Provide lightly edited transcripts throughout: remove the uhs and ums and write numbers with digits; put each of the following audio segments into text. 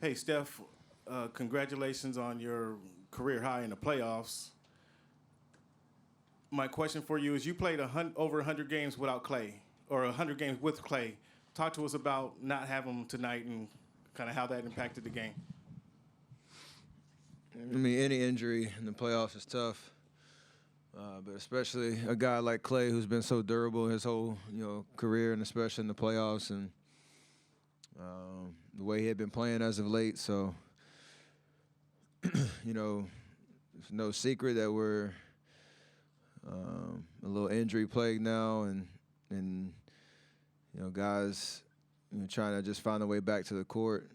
Hey, Steph, congratulations on your career high in the playoffs. My question for you is you played over 100 games without Klay, or 100 games with Klay. Talk to us about not having him tonight and kind of how that impacted the game. I mean, any injury in the playoffs is tough, but especially a guy like Klay who's been so durable his whole career, and especially in the playoffs, and the way he had been playing as of late. So, it's no secret that we're a little injury plagued now, and guys trying to just find a way back to the court.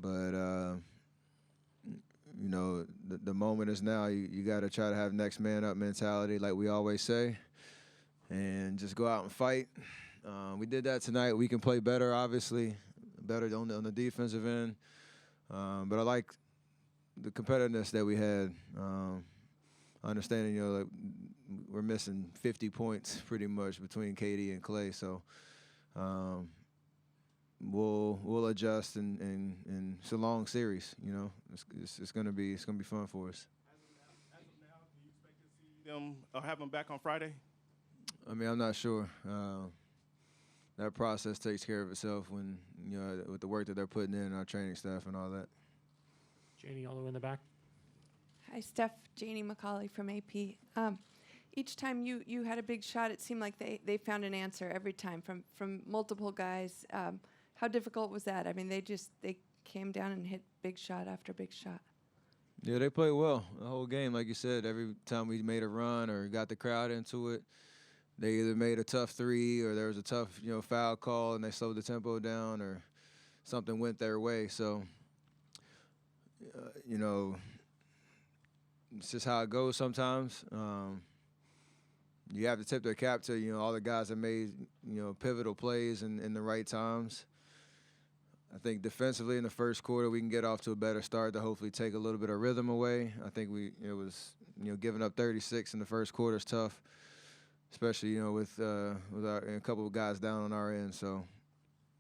But the moment is now. You got to try to have next man up mentality, like we always say, and just go out and fight. We did that tonight. We can play better, obviously, better on the defensive end. But I like the competitiveness that we had. Understanding, like we're missing 50 points pretty much between KD and Klay, so we'll adjust, and it's a long series. It's gonna be fun for us. As of now, do you expect to see them or have them back on Friday? I mean, I'm not sure. That process takes care of itself when with the work that they're putting in, our training staff and all that. Janie, all the way in the back. Hi, Steph. Janie McCauley from AP. Each time you had a big shot, it seemed like they found an answer every time from multiple guys. How difficult was that? I mean, they came down and hit big shot after big shot. Yeah, they played well the whole game. Like you said, every time we made a run or got the crowd into it, they either made a tough three or there was a tough foul call and they slowed the tempo down or something went their way. So, it's just how it goes sometimes. You have to tip their cap to all the guys that made pivotal plays in the right times. I think defensively in the first quarter we can get off to a better start to hopefully take a little bit of rhythm away. I think giving up 36 in the first quarter is tough, especially with a couple of guys down on our end. So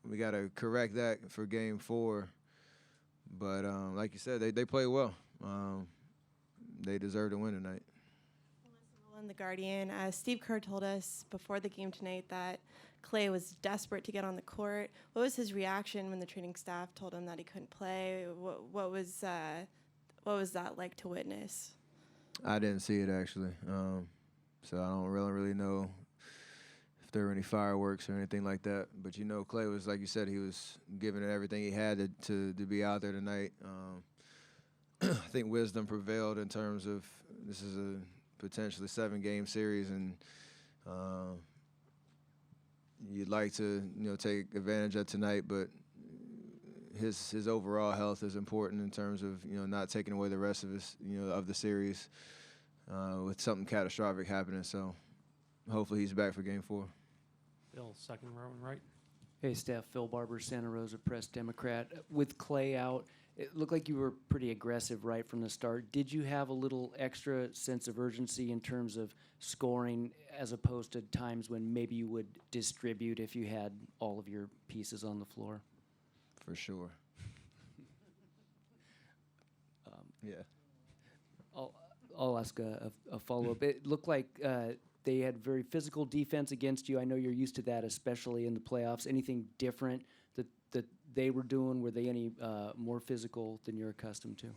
we got to correct that for Game 4. But like you said, they play well. They deserve to win tonight. In The Guardian, Steve Kerr told us before the game tonight that Klay was desperate to get on the court. What was his reaction when the training staff told him that he couldn't play? What was that like to witness? I didn't see it actually, so I don't really know if there were any fireworks or anything like that. But Klay was, like you said, he was giving it everything he had to be out there tonight. I think wisdom prevailed in terms of this is a potentially 7-game series, and you'd like to take advantage of tonight, but his overall health is important in terms of not taking away the rest of his of the series with something catastrophic happening. So hopefully he's back for Game 4. Bill, second row and right. Hey, Steph. Phil Barber, Santa Rosa Press Democrat. With Klay out, it looked like you were pretty aggressive right from the start. Did you have a little extra sense of urgency in terms of scoring as opposed to times when maybe you would distribute if you had all of your pieces on the floor? For sure. Yeah. I'll ask a follow-up. It looked like they had very physical defense against you. I know you're used to that, especially in the playoffs. Anything different that they were doing? Were they any more physical than you're accustomed to?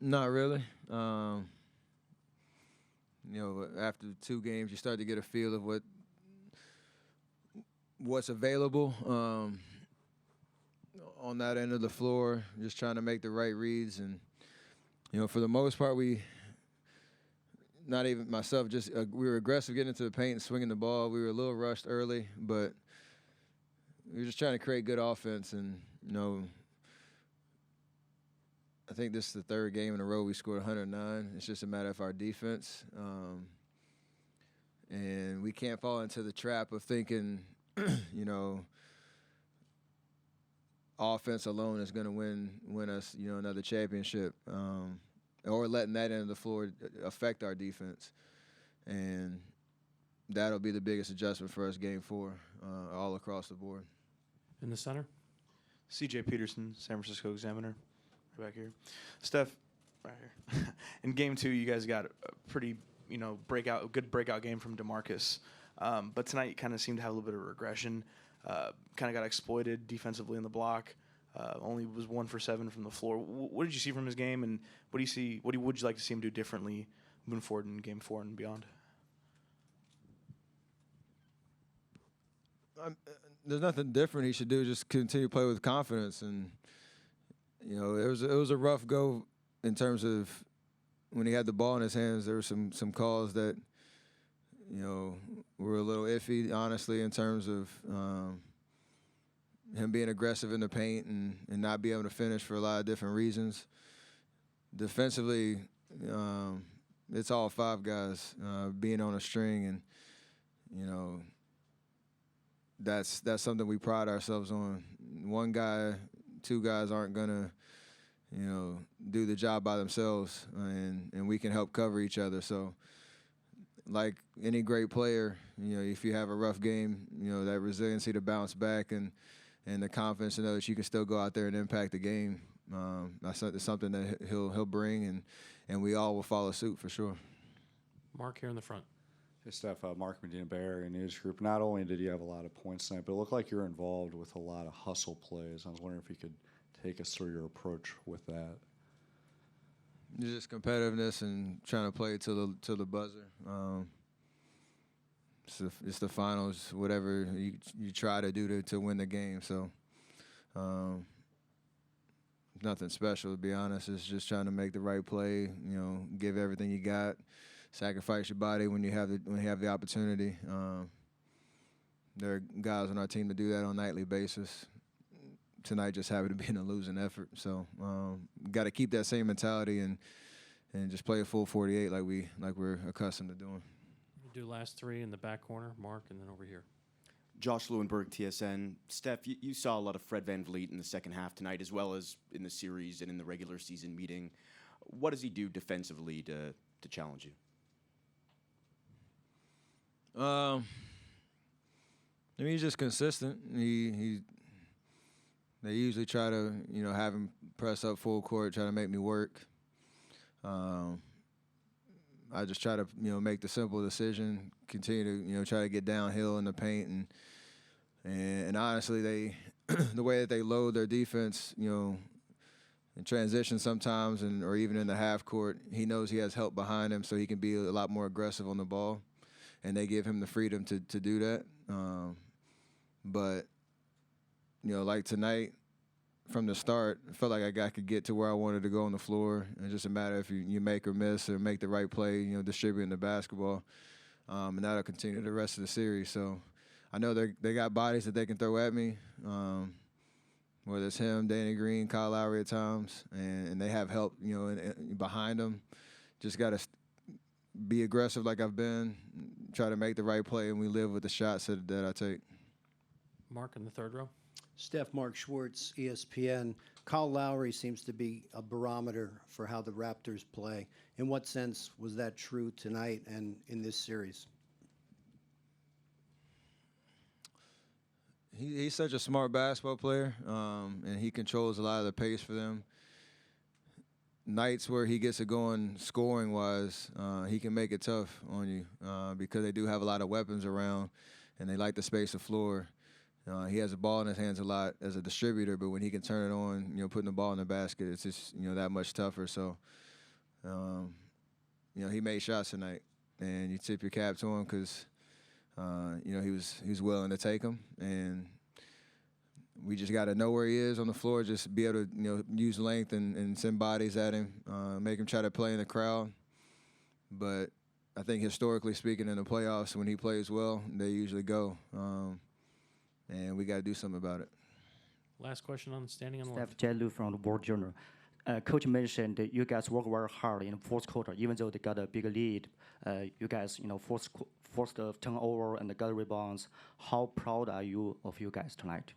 Not really. After 2 games, you start to get a feel of what's available on that end of the floor. Just trying to make the right reads, and for the most part, not even myself, just we were aggressive getting into the paint and swinging the ball. We were a little rushed early, but we were just trying to create good offense. And I think this is the 3rd game in a row we scored 109. It's just a matter of our defense, and we can't fall into the trap of thinking, offense alone is going to win us, another championship. Or letting that end of the floor affect our defense. And that'll be the biggest adjustment for us Game 4 all across the board. In the center. C.J. Peterson, San Francisco Examiner, right back here. Steph, right here. In Game 2, you guys got a pretty, good breakout game from DeMarcus. But tonight, you kind of seemed to have a little bit of regression. Kind of got exploited defensively in the block. Only was 1 for 7 from the floor. What did you see from his game, and what would you like to see him do differently moving forward in Game 4 and beyond? There's nothing different he should do. Just continue to play with confidence, and it was a rough go in terms of when he had the ball in his hands. There were some calls that were a little iffy, honestly, in terms of him being aggressive in the paint and not be able to finish for a lot of different reasons. Defensively, it's all 5 guys being on a string, and that's something we pride ourselves on. 1 guy, 2 guys aren't gonna do the job by themselves, and we can help cover each other. So, like any great player, if you have a rough game, that resiliency to bounce back and the confidence to know that you can still go out there and impact the game. That's something that he'll bring, and we all will follow suit for sure. Mark here in the front. Hey, Steph, Mark Medina, Bay Area News Group. Not only did you have a lot of points tonight, but it looked like you're involved with a lot of hustle plays. I was wondering if you could take us through your approach with that. Just competitiveness and trying to play to the buzzer. It's the finals, whatever you try to do to win the game. So nothing special, to be honest. It's just trying to make the right play, give everything you got, sacrifice your body when you have the opportunity. There are guys on our team that do that on a nightly basis. Tonight just happened to be in a losing effort. So got to keep that same mentality and just play a full 48 like we're accustomed to doing. We'll do last 3 in the back corner, Mark, and then over here. Josh Lewenberg, TSN. Steph, you saw a lot of Fred VanVleet in the second half tonight, as well as in the series and in the regular season meeting. What does he do defensively to challenge you? He's just consistent. They usually try to, have him press up full court, try to make me work. I just try to, make the simple decision, continue to, try to get downhill in the paint, and honestly, the way that they load their defense, in transition sometimes, or even in the half court, he knows he has help behind him, so he can be a lot more aggressive on the ball, and they give him the freedom to do that. But like tonight, from the start, I felt like I could get to where I wanted to go on the floor. It's just a matter if you make or miss or make the right play, distributing the basketball. And that'll continue the rest of the series. So I know they got bodies that they can throw at me, whether it's him, Danny Green, Kyle Lowry at times, and they have help, behind them. Just got to be aggressive like I've been, try to make the right play, and we live with the shots that I take. Mark in the third row. Steph, Mark Schwartz, ESPN. Kyle Lowry seems to be a barometer for how the Raptors play. In what sense was that true tonight and in this series? He's such a smart basketball player, and he controls a lot of the pace for them. Nights where he gets it going scoring-wise, he can make it tough on you because they do have a lot of weapons around, and they like to space the floor. He has the ball in his hands a lot as a distributor, but when he can turn it on, putting the ball in the basket, it's just, that much tougher. So, he made shots tonight, and you tip your cap to him because, he was willing to take them. And we just got to know where he is on the floor, just be able to, use length and send bodies at him, make him try to play in the crowd. But I think historically speaking in the playoffs, when he plays well, they usually go. And we got to do something about it. Last question on standing on the left. Steph Jellu from the World Journal. Coach mentioned that you guys work very hard in the fourth quarter, even though they got a big lead. You guys, forced the turnover and the got rebounds. How proud are you of you guys tonight?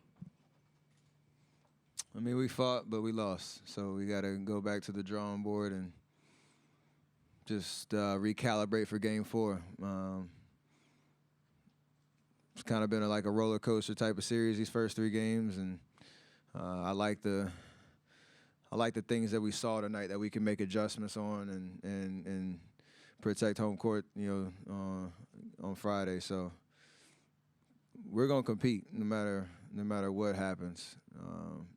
I mean, we fought, but we lost. So we got to go back to the drawing board and just recalibrate for Game 4. It's kind of been like a roller coaster type of series these first 3 games, and I like the things that we saw tonight that we can make adjustments on and protect home court, on Friday. So we're gonna compete no matter what happens.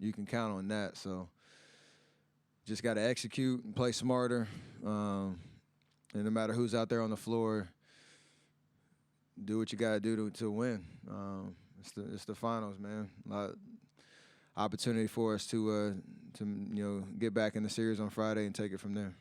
You can count on that. So just got to execute and play smarter. And no matter who's out there on the floor, do what you got to do to win. It's the finals, man. Opportunity for us to get back in the series on Friday and take it from there.